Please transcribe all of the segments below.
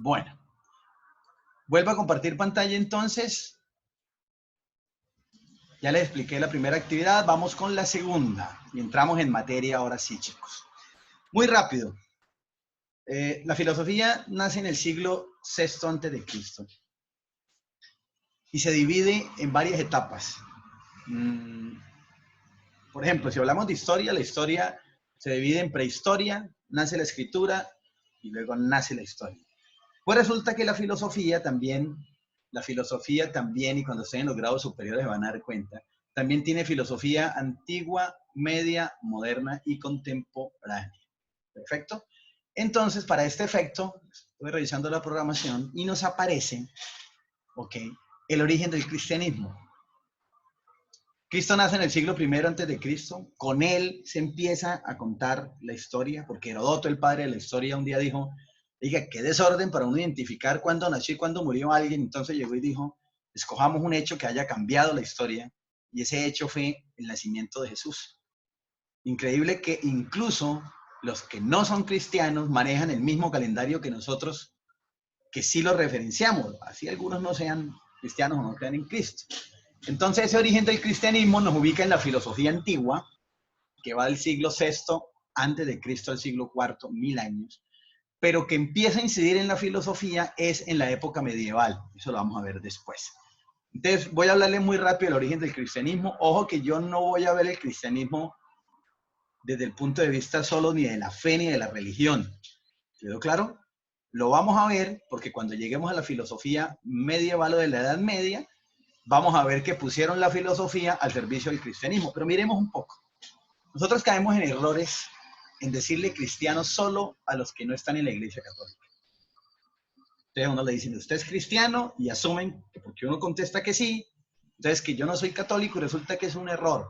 Bueno, vuelvo a compartir pantalla entonces. Ya les expliqué la primera actividad, vamos con la segunda. Y entramos en materia ahora sí, chicos. Muy rápido. La filosofía nace en el siglo VI a.C. y se divide en varias etapas. Por ejemplo, si hablamos de historia, la historia se divide en prehistoria, nace la escritura y luego nace la historia. Pues resulta que la filosofía también, y cuando estén en los grados superiores se van a dar cuenta, también tiene filosofía antigua, media, moderna y contemporánea. ¿Perfecto? Entonces, para este efecto, estoy revisando la programación y nos aparece, ¿ok?, el origen del cristianismo. Cristo nace en el siglo I a.C., con él se empieza a contar la historia, porque Herodoto, el padre de la historia, un día dijo, diga, qué desorden para uno identificar cuándo nació y cuándo murió alguien. Entonces llegó y dijo, escojamos un hecho que haya cambiado la historia, y ese hecho fue el nacimiento de Jesús. Increíble que incluso los que no son cristianos manejan el mismo calendario que nosotros, que sí lo referenciamos, así algunos no sean cristianos o no crean en Cristo. Entonces ese origen del cristianismo nos ubica en la filosofía antigua, que va del siglo VI antes de Cristo al siglo IV, 1000 años, pero que empieza a incidir en la filosofía es en la época medieval. Eso lo vamos a ver después. Entonces voy a hablarle muy rápido del origen del cristianismo. Ojo que yo no voy a ver el cristianismo desde el punto de vista solo ni de la fe ni de la religión. ¿Quedó claro? Lo vamos a ver porque cuando lleguemos a la filosofía medieval o de la Edad Media, vamos a ver que pusieron la filosofía al servicio del cristianismo. Pero miremos un poco. Nosotros caemos en errores en decirle cristianos solo a los que no están en la Iglesia Católica. Entonces a uno le dicen, usted es cristiano, y asumen que porque uno contesta que sí, entonces que yo no soy católico, y resulta que es un error.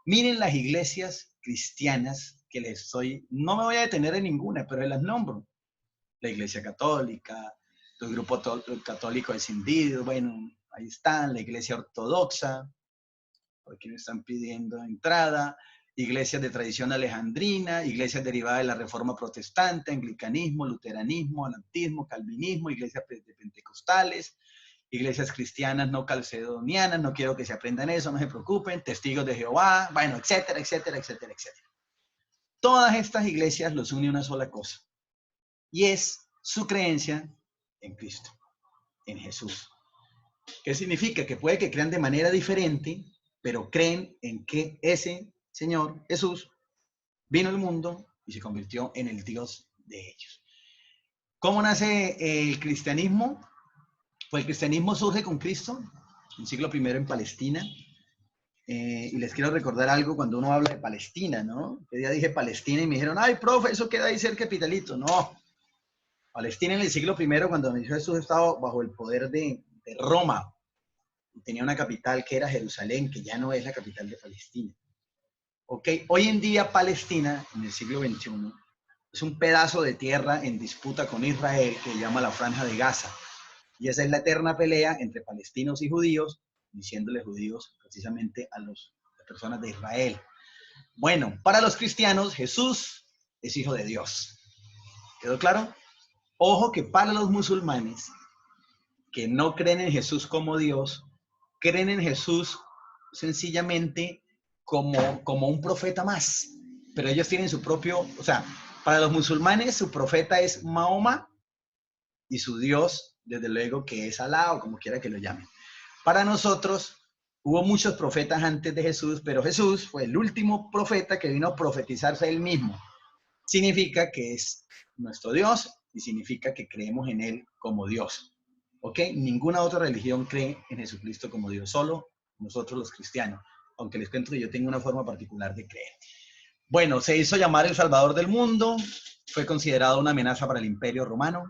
Miren las iglesias cristianas que les estoy, no me voy a detener en ninguna, pero las nombro. La Iglesia Católica, el Grupo Católico Descendido, bueno, ahí están, la Iglesia Ortodoxa, porque me están pidiendo entrada, iglesias de tradición alejandrina, iglesias derivadas de la Reforma Protestante, anglicanismo, luteranismo, anabaptismo, calvinismo, iglesias pentecostales, iglesias cristianas no calcedonianas, no quiero que se aprendan eso, no se preocupen, testigos de Jehová, bueno, etcétera, etcétera, etcétera, etcétera. Todas estas iglesias los une una sola cosa, y es su creencia en Cristo, en Jesús. ¿Qué significa? Que puede que crean de manera diferente, pero creen en que ese Señor Jesús vino al mundo y se convirtió en el Dios de ellos. ¿Cómo nace el cristianismo? Pues el cristianismo surge con Cristo, en el siglo I en Palestina. Y les quiero recordar algo cuando uno habla de Palestina, ¿no? Que día dije Palestina y me dijeron, ay, profe, eso queda ahí cerca de Pitalito. No. Palestina en el siglo I, cuando nació Jesús, estaba bajo el poder de Roma. Tenía una capital que era Jerusalén, que ya no es la capital de Palestina. ¿Ok? Hoy en día Palestina, en el siglo XXI, es un pedazo de tierra en disputa con Israel que se llama la Franja de Gaza. Y esa es la eterna pelea entre palestinos y judíos, diciéndole judíos precisamente a las personas de Israel. Bueno, para los cristianos, Jesús es hijo de Dios. ¿Quedó claro? Ojo que para los musulmanes, que no creen en Jesús como Dios, creen en Jesús sencillamente como un profeta más. Pero ellos tienen su propio, o sea, para los musulmanes su profeta es Mahoma y su Dios, desde luego, que es Alá o como quiera que lo llamen. Para nosotros hubo muchos profetas antes de Jesús, pero Jesús fue el último profeta que vino a profetizarse él mismo. Significa que es nuestro Dios y significa que creemos en él como Dios. ¿Ok? Ninguna otra religión cree en Jesucristo como Dios, solo nosotros los cristianos, aunque les cuento que yo tengo una forma particular de creer. Bueno, se hizo llamar el Salvador del mundo, fue considerado una amenaza para el Imperio Romano.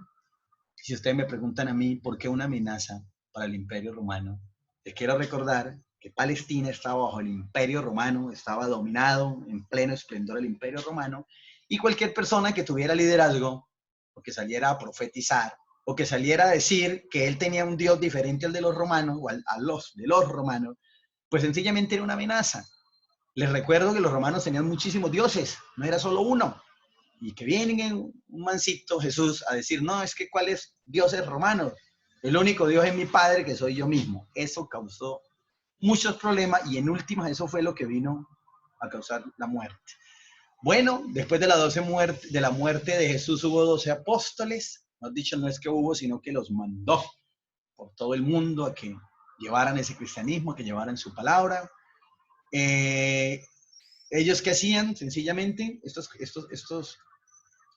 Si ustedes me preguntan a mí por qué una amenaza para el Imperio Romano, les quiero recordar que Palestina estaba bajo el Imperio Romano, estaba dominado en pleno esplendor el Imperio Romano, y cualquier persona que tuviera liderazgo o que saliera a profetizar o que saliera a decir que él tenía un Dios diferente al de los romanos o a los de los romanos, pues sencillamente era una amenaza. Les recuerdo que los romanos tenían muchísimos dioses, no era solo uno. Y que viene un mancito, Jesús, a decir, no, es que ¿cuáles dioses romanos? El único Dios es mi Padre, que soy yo mismo. Eso causó muchos problemas y en últimas eso fue lo que vino a causar la muerte. Bueno, después de de la muerte de Jesús hubo 12 apóstoles. Nos dicho, no es que hubo, sino que los mandó por todo el mundo a que llevaran ese cristianismo, a que llevaran su palabra. ¿Ellos qué hacían? Sencillamente, estos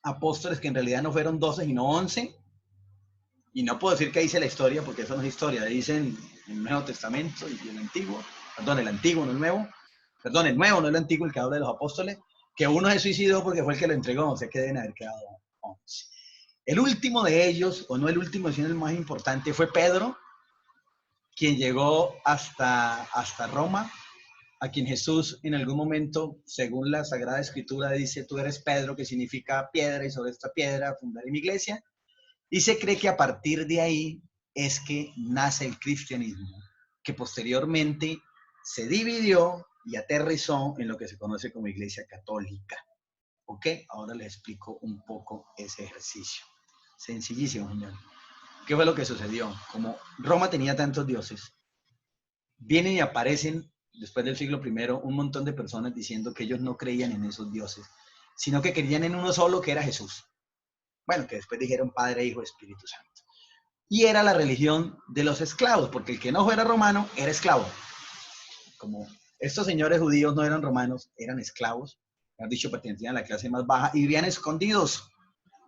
apóstoles, que en realidad no fueron 12, sino 11, y no puedo decir que dice la historia, porque eso no es historia, dicen el Nuevo Testamento y el Antiguo, perdón, el Antiguo, no el Nuevo, perdón, el Nuevo, no el Antiguo, el que habla de los apóstoles, que uno se suicidó porque fue el que lo entregó, o sea que deben haber quedado 11. El último de ellos, o no el último, sino el más importante, fue Pedro, quien llegó hasta Roma, a quien Jesús en algún momento, según la Sagrada Escritura, dice, tú eres Pedro, que significa piedra, y sobre esta piedra fundaré mi iglesia. Y se cree que a partir de ahí es que nace el cristianismo, que posteriormente se dividió y aterrizó en lo que se conoce como Iglesia Católica. ¿Ok? Ahora les explico un poco ese ejercicio. Sencillísimo, señor. ¿Qué fue lo que sucedió? Como Roma tenía tantos dioses, vienen y aparecen después del siglo I un montón de personas diciendo que ellos no creían en esos dioses, sino que creían en uno solo, que era Jesús. Bueno, que después dijeron Padre, Hijo, Espíritu Santo. Y era la religión de los esclavos, porque el que no fuera romano era esclavo. Como estos señores judíos no eran romanos, eran esclavos, han dicho, pertenecían a la clase más baja y vivían escondidos.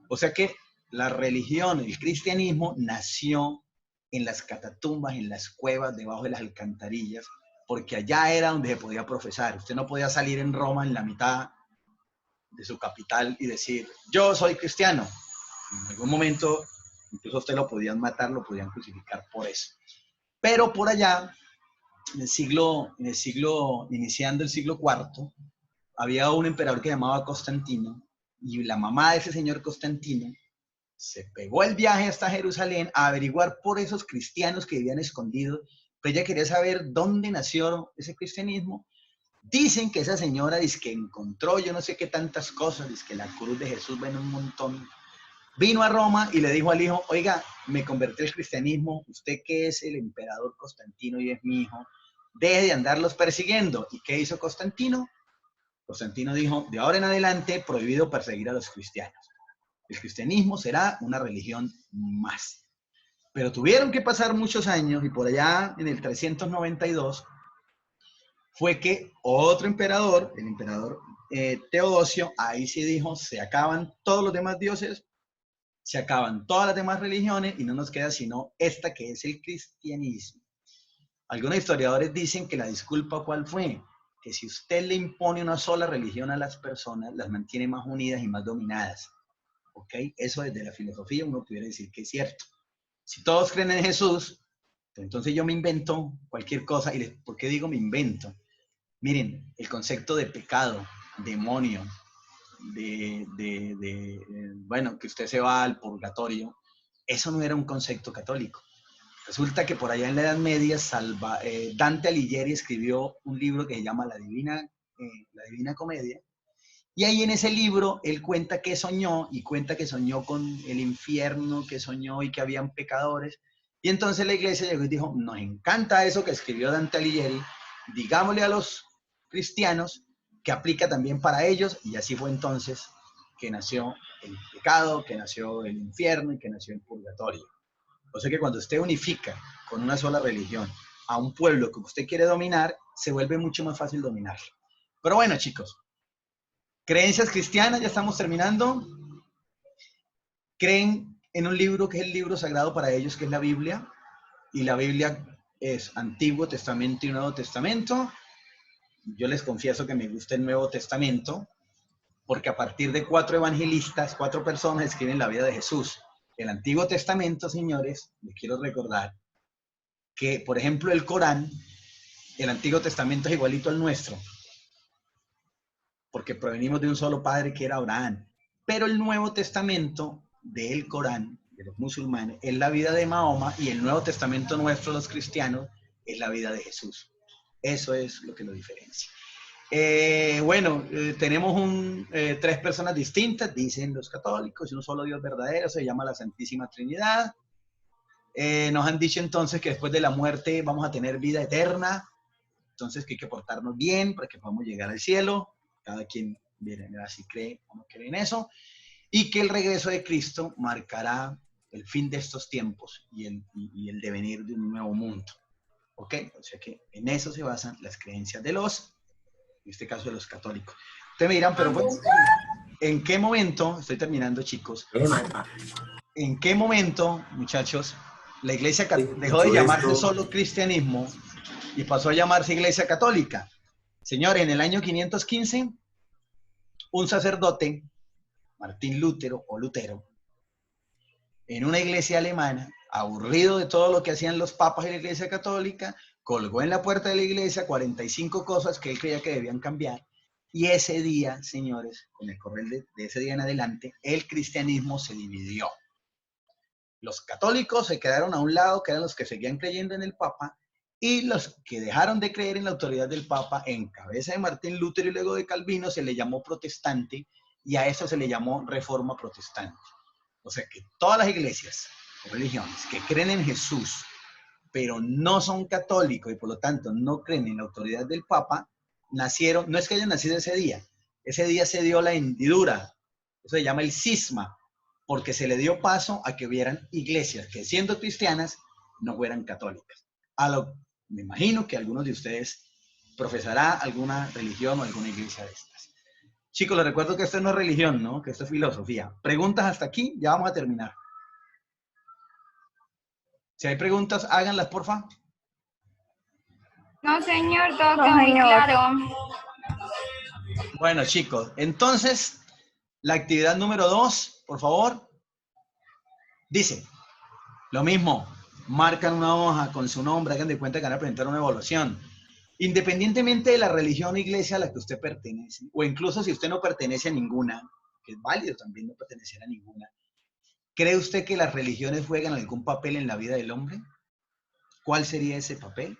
O sea que la religión, el cristianismo, nació en las catatumbas, en las cuevas, debajo de las alcantarillas, porque allá era donde se podía profesar. Usted no podía salir en Roma, en la mitad de su capital, y decir, yo soy cristiano. En algún momento, incluso usted lo podían matar, lo podían crucificar por eso. Pero por allá, iniciando el siglo IV, había un emperador que se llamaba Constantino, y la mamá de ese señor Constantino se pegó el viaje hasta Jerusalén a averiguar por esos cristianos que vivían escondidos, pero ella quería saber dónde nació ese cristianismo. Dicen que esa señora dice que encontró yo no sé qué tantas cosas, dice que la cruz de Jesús ven un montón. Vino a Roma y le dijo al hijo, oiga, me convertí al cristianismo, usted que es el emperador Constantino y es mi hijo, deje de andarlos persiguiendo. ¿Y qué hizo Constantino? Constantino dijo, de ahora en adelante, prohibido perseguir a los cristianos. El cristianismo será una religión más. Pero tuvieron que pasar muchos años y por allá en el 392 fue que otro emperador, el emperador Teodosio, ahí sí dijo, se acaban todos los demás dioses, se acaban todas las demás religiones y no nos queda sino esta que es el cristianismo. Algunos historiadores dicen que la disculpa ¿cuál fue? Que si usted le impone una sola religión a las personas, las mantiene más unidas y más dominadas. ¿Ok? Eso desde la filosofía uno pudiera decir que es cierto. Si todos creen en Jesús, entonces yo me invento cualquier cosa. ¿Por qué digo me invento? Miren, el concepto de pecado, demonio, bueno, que usted se va al purgatorio, eso no era un concepto católico. Resulta que por allá en la Edad Media, Dante Alighieri escribió un libro que se llama La Divina Comedia, y ahí en ese libro él cuenta que soñó, y cuenta que soñó con el infierno, que soñó y que habían pecadores, y entonces la iglesia llegó y dijo, nos encanta eso que escribió Dante Alighieri, digámosle a los cristianos que aplica también para ellos, y así fue entonces que nació el pecado, que nació el infierno y que nació el purgatorio. O sea que cuando usted unifica con una sola religión a un pueblo que usted quiere dominar, se vuelve mucho más fácil dominarlo. Pero bueno, chicos, creencias cristianas, ya estamos terminando. Creen en un libro que es el libro sagrado para ellos, que es la Biblia, y la Biblia es Antiguo Testamento y Nuevo Testamento. Yo les confieso que me gusta el Nuevo Testamento, porque a partir de 4 evangelistas, 4 personas escriben la vida de Jesús. El Antiguo Testamento, señores, les quiero recordar que, por ejemplo, el Corán, el Antiguo Testamento es igualito al nuestro, porque provenimos de un solo padre que era Abraham. Pero el Nuevo Testamento del Corán, de los musulmanes, es la vida de Mahoma, y el Nuevo Testamento nuestro, los cristianos, es la vida de Jesús. Eso es lo que lo diferencia. Tenemos tres personas distintas, dicen los católicos, y un solo Dios verdadero, se llama la Santísima Trinidad. Nos han dicho entonces que después de la muerte vamos a tener vida eterna, entonces que hay que portarnos bien para que podamos llegar al cielo, cada quien verá si cree o no cree en eso, y que el regreso de Cristo marcará el fin de estos tiempos y el devenir de un nuevo mundo. ¿Ok? O sea que en eso se basan las creencias de en este caso de los católicos. Ustedes me dirán, pero bueno, ¿en qué momento, estoy terminando chicos, en qué momento, muchachos, la iglesia dejó de llamarse solo cristianismo y pasó a llamarse iglesia católica? Señores, en el año 515, un sacerdote, Martín Lutero o Lutero, en una iglesia alemana, aburrido de todo lo que hacían los papas y la iglesia católica, colgó en la puerta de la iglesia 45 cosas que él creía que debían cambiar. Y ese día, señores, con el correr de ese día en adelante, el cristianismo se dividió. Los católicos se quedaron a un lado, que eran los que seguían creyendo en el Papa, y los que dejaron de creer en la autoridad del Papa, en cabeza de Martín Lutero y luego de Calvino, se le llamó protestante, y a eso se le llamó reforma protestante. O sea que todas las iglesias o religiones que creen en Jesús, pero no son católicos y por lo tanto no creen en la autoridad del Papa, nacieron, no es que hayan nacido ese día se dio la hendidura, eso se llama el cisma, porque se le dio paso a que hubieran iglesias que siendo cristianas no fueran católicas. Me imagino que algunos de ustedes profesará alguna religión o alguna iglesia de estas. Chicos, les recuerdo que esto no es religión, ¿no? Que esto es filosofía. ¿Preguntas hasta aquí? Ya vamos a terminar. Si hay preguntas, háganlas, porfa. No, señor, todo quedó muy claro. Bueno, chicos, entonces, la actividad número 2, por favor, dice, lo mismo, marcan una hoja con su nombre, hagan de cuenta que van a presentar una evaluación. Independientemente de la religión o iglesia a la que usted pertenece, o incluso si usted no pertenece a ninguna, que es válido también no pertenecer a ninguna, ¿cree usted que las religiones juegan algún papel en la vida del hombre? ¿Cuál sería ese papel?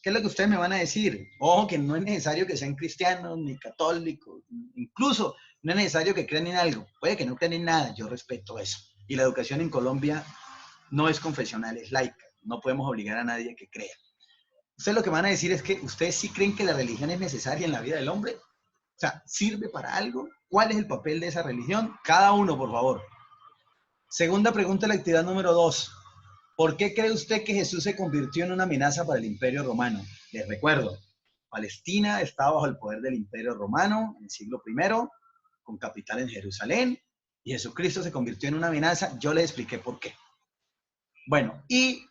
¿Qué es lo que ustedes me van a decir? Ojo, que no es necesario que sean cristianos ni católicos, incluso no es necesario que crean en algo, puede que no crean en nada, yo respeto eso. Y la educación en Colombia no es confesional, es laica, no podemos obligar a nadie a que crea. Ustedes lo que van a decir es que ustedes sí creen que la religión es necesaria en la vida del hombre, o sea, ¿sirve para algo? ¿Cuál es el papel de esa religión? Cada uno, por favor. Segunda pregunta de la actividad número 2. ¿Por qué cree usted que Jesús se convirtió en una amenaza para el Imperio Romano? Les recuerdo, Palestina estaba bajo el poder del Imperio Romano en el siglo I, con capital en Jerusalén, y Jesucristo se convirtió en una amenaza. Yo le expliqué por qué. Bueno, y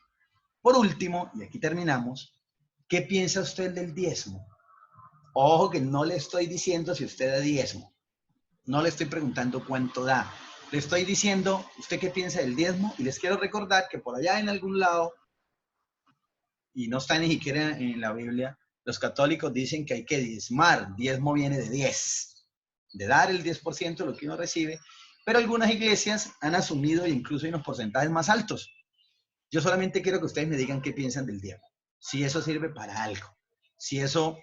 por último, y aquí terminamos, ¿qué piensa usted del diezmo? Ojo que no le estoy diciendo si usted da diezmo. No le estoy preguntando cuánto da. Le estoy diciendo, ¿usted qué piensa del diezmo? Y les quiero recordar que por allá en algún lado, y no está ni siquiera en la Biblia, los católicos dicen que hay que diezmar. Diezmo viene de 10, de dar el 10% de lo que uno recibe, pero algunas iglesias han asumido, e incluso hay unos porcentajes más altos. Yo solamente quiero que ustedes me digan qué piensan del diezmo, si eso sirve para algo, si eso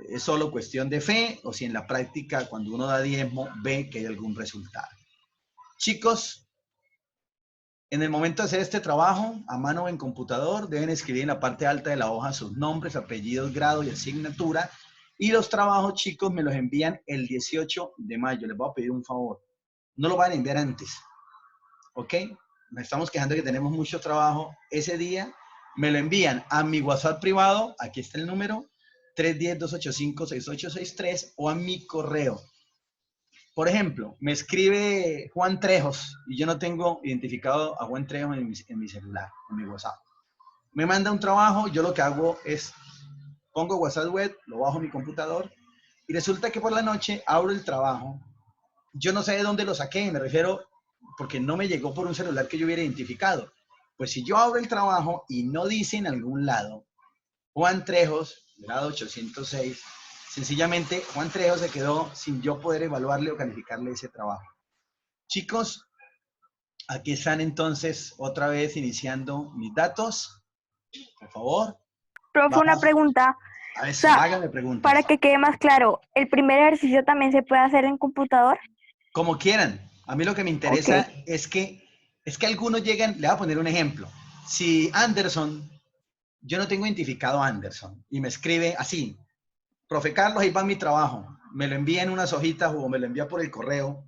es solo cuestión de fe o si en la práctica cuando uno da diezmo ve que hay algún resultado. Chicos, en el momento de hacer este trabajo, a mano o en computador, deben escribir en la parte alta de la hoja sus nombres, apellidos, grado y asignatura. Y los trabajos, chicos, me los envían el 18 de mayo. Les voy a pedir un favor. No lo van a enviar antes. ¿Ok? Me estamos quejando de que tenemos mucho trabajo. Ese día me lo envían a mi WhatsApp privado. Aquí está el número. 310-285-6863 o a mi correo. Por ejemplo, me escribe Juan Trejos y yo no tengo identificado a Juan Trejos en mi celular, en mi WhatsApp. Me manda un trabajo, yo lo que hago es pongo WhatsApp web, lo bajo a mi computador y resulta que por la noche abro el trabajo. Yo no sé de dónde lo saqué, me refiero porque no me llegó por un celular que yo hubiera identificado. Pues si yo abro el trabajo y no dice en algún lado Juan Trejos, grado 806, sencillamente Juan Trejos se quedó sin yo poder evaluarle o calificarle ese trabajo. Chicos, aquí están entonces otra vez iniciando mis datos. Por favor. Profe, una pregunta. A ver, O sea, hágame preguntas. para que quede más claro, ¿el primer ejercicio también se puede hacer en computador? Como quieran. A mí lo que me interesa es que algunos llegan, le voy a poner un ejemplo. Si Anderson, yo no tengo identificado a Anderson y me escribe así, profe Carlos, ahí va mi trabajo, me lo envía en unas hojitas o me lo envía por el correo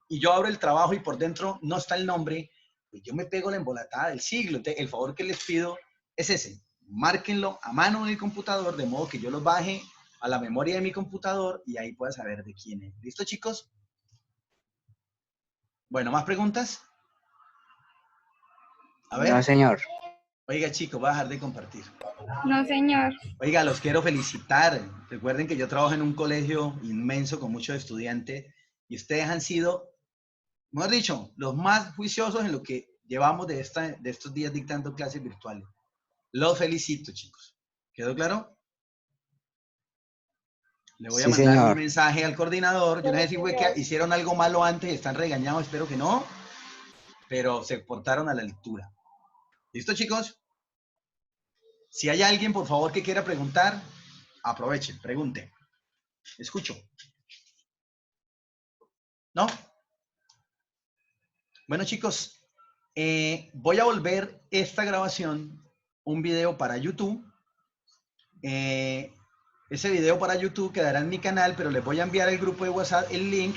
y yo abro el trabajo y por dentro no está el nombre, pues yo me pego la embolatada del siglo. Entonces, el favor que les pido es ese, márquenlo a mano en el computador de modo que yo los baje a la memoria de mi computador y ahí pueda saber de quién es. ¿Listo, chicos? Bueno, ¿más preguntas? A ver. No, señor. Oiga, chicos, voy a dejar de compartir. No, señor. Oiga, los quiero felicitar. Recuerden que yo trabajo en un colegio inmenso con muchos estudiantes y ustedes han sido, mejor dicho, los más juiciosos en lo que llevamos de estos días dictando clases virtuales. Los felicito, chicos. ¿Quedó claro? Le voy a Sí, mandar un señor. mensaje al coordinador. Yo no sé si fue que hicieron algo malo antes y están regañados, espero que no, pero se portaron a la altura. ¿Listo, chicos? Si hay alguien, por favor, que quiera preguntar, aprovechen, pregunten. Escucho. ¿No? Bueno, chicos, voy a volver esta grabación un video para YouTube. Ese video para YouTube quedará en mi canal, pero les voy a enviar al grupo de WhatsApp el link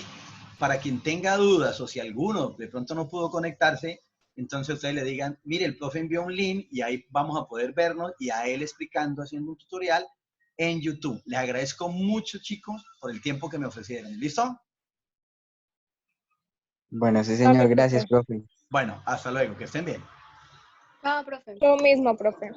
para quien tenga dudas o si alguno de pronto no pudo conectarse, entonces ustedes le digan, mire, el profe envió un link y ahí vamos a poder vernos y a él explicando, haciendo un tutorial en YouTube. Les agradezco mucho, chicos, por el tiempo que me ofrecieron. ¿Listo? Bueno, sí, señor. Gracias, profe. Bueno, hasta luego, que estén bien. Chao, profe. Lo mismo, profe.